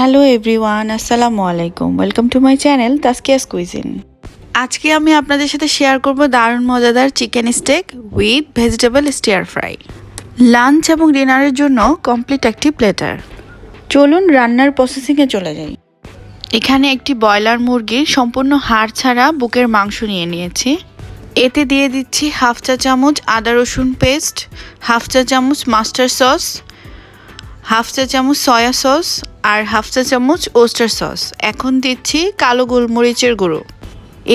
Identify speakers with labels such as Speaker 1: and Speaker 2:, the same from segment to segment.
Speaker 1: Hello everyone, আসসালামু আলাইকুম। Welcome to my channel Taskia's cuisine. আজকে আমি আপনাদের সাথে শেয়ার করব দারুণ মজাদার chicken steak with vegetable stir fry. Lunch এবং ডিনারের জন্য কমপ্লিট একটি প্লেটার। চলুন রান্নার প্রসেসিংয়ে চলে যাই। এখানে একটি ব্রয়লার মুরগির সম্পূর্ণ হাড় ছাড়া বুকের মাংস নিয়ে নিয়েছি। এতে দিয়ে দিচ্ছি হাফ চা চামচ আদা রসুন পেস্ট, হাফ চা চামচ মাস্টার্ড সস, হাফ চা চামচ সয়া সস আর হাফ চা চামচ ওস্টার সস। এখন দিচ্ছি কালো গোলমরিচের গুঁড়ো।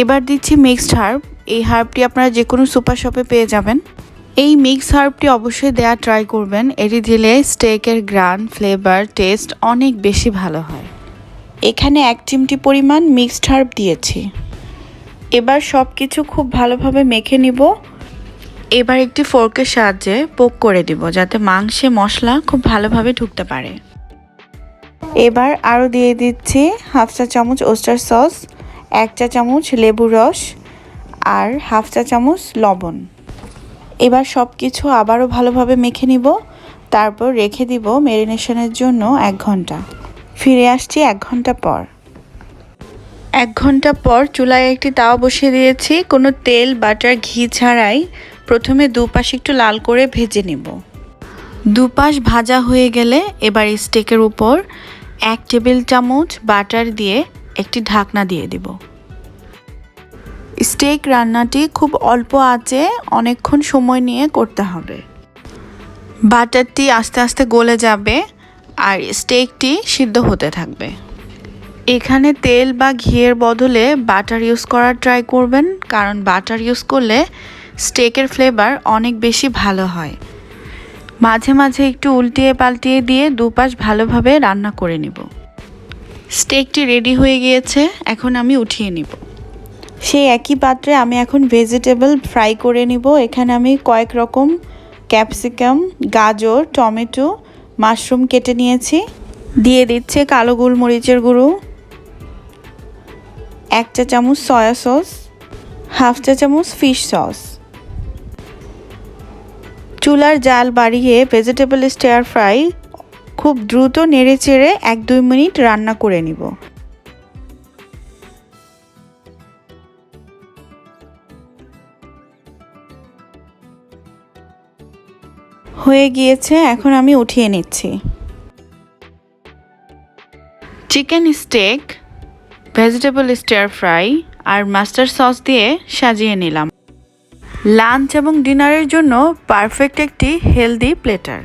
Speaker 1: এবার দিচ্ছি মিক্সড হার্ব। এই হার্বটি আপনারা যে কোনো সুপার শপে পেয়ে যাবেন। এই মিক্স হার্বটি অবশ্যই দেওয়া ট্রাই করবেন। এটি দিলে স্টেকের গ্রান, ফ্লেভার, টেস্ট অনেক বেশি ভালো হয়। এখানে 1 চিমটি পরিমাণ মিক্সড হার্ব দিয়েছি। এবার সব কিছু খুব ভালোভাবে মেখে নিব। এবার একটি ফোর্কের সাহায্যে পোক করে দিব যাতে মাংসে মশলা খুব ভালোভাবে ঢুকতে পারে। এবার আরও দিয়ে দিচ্ছি হাফ চা চামচ ওস্টার সস, 1 চা চামচ লেবুর রস আর হাফ চা চামচ লবণ। এবার সব কিছু আবারও ভালোভাবে মেখে নিব। তারপর রেখে দিব ম্যারিনেশনের জন্য 1 ঘন্টা। ফিরে আসছি 1 ঘন্টা পর। 1 ঘন্টা পর চুলায় একটি তাওয়া বসিয়ে দিয়েছি। কোনো তেল, বাটার, ঘি ছাড়াই প্রথমে দুপাশ একটু লাল করে ভেজে নেব। দুপাশ ভাজা হয়ে গেলে এবার স্টেকের উপর 1 টেবিল চামচ বাটার দিয়ে একটি ঢাকনা দিয়ে দিব। স্টেক রান্নাটি খুব অল্প আঁচে অনেকক্ষণ সময় নিয়ে করতে হবে। বাটারটি আস্তে আস্তে গলে যাবে আর স্টেকটি সিদ্ধ হতে থাকবে। এখানে তেল বা ঘিয়ের বদলে বাটার ইউজ করার ট্রাই করবেন, কারণ বাটার ইউজ করলে স্টেকের ফ্লেভার অনেক বেশি ভালো হয়। মাঝে মাঝে একটু উল্টিয়ে পাল্টিয়ে দিয়ে দুপাশ ভালোভাবে রান্না করে নিব। স্টেকটি রেডি হয়ে গিয়েছে, এখন আমি উঠিয়ে নিব। সেই একই পাত্রে আমি এখন ভেজিটেবল ফ্রাই করে নিব। এখানে আমি কয়েক রকম ক্যাপসিকাম, গাজর, টমেটো, মাশরুম কেটে নিয়েছি। দিয়ে দিচ্ছে কালো গোলমরিচের গুঁড়ো, 1 চা চামচ সয়া সস, হাফ চা চামচ ফিশ সস। চুলার জাল বাড়িয়ে ভেজিটেবল স্টিয়ার ফ্রাই খুব দ্রুত নেড়ে চেড়ে 1-2 মিনিট রান্না করে নিব। হয়ে গিয়েছে, এখন আমি উঠিয়ে নিচ্ছি। Chicken steak, vegetable stir fry আর মাস্টার্ড সস দিয়ে সাজিয়ে নিলাম। লাঞ্চ এবং ডিনারের জন্য পারফেক্ট একটি হেলদি প্লেটার।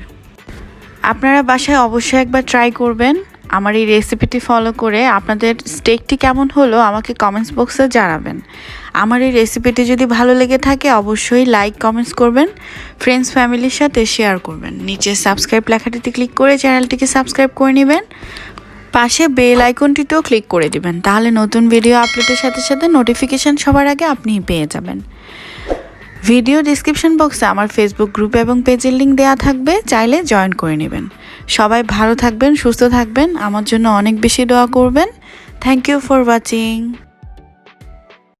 Speaker 1: আপনারা বাসায় অবশ্যই একবার ট্রাই করবেন। আমার এই রেসিপিটি ফলো করে আপনাদের স্টেকটি কেমন হলো আমাকে কমেন্টস বক্সে জানাবেন। আমার এই রেসিপিটি যদি ভালো লেগে থাকে অবশ্যই লাইক, কমেন্টস করবেন, ফ্রেন্ডস ফ্যামিলির সাথে শেয়ার করবেন। নিচে সাবস্ক্রাইব লেখাটিতে ক্লিক করে চ্যানেলটিকে সাবস্ক্রাইব করে নেবেন। পাশে বেল আইকনটিতেও ক্লিক করে দিবেন, তাহলে নতুন ভিডিও আপলোডের সাথে সাথে নোটিফিকেশান সবার আগে আপনিই পেয়ে যাবেন। ভিডিও ডেসক্রিপশন বক্সে আমার ফেসবুক গ্রুপ এবং পেজের লিঙ্ক দেওয়া থাকবে, চাইলে জয়েন করে নেবেন। সবাই ভালো থাকবেন, সুস্থ থাকবেন, আমার জন্য অনেক বেশি দোয়া করবেন। Thank you for watching.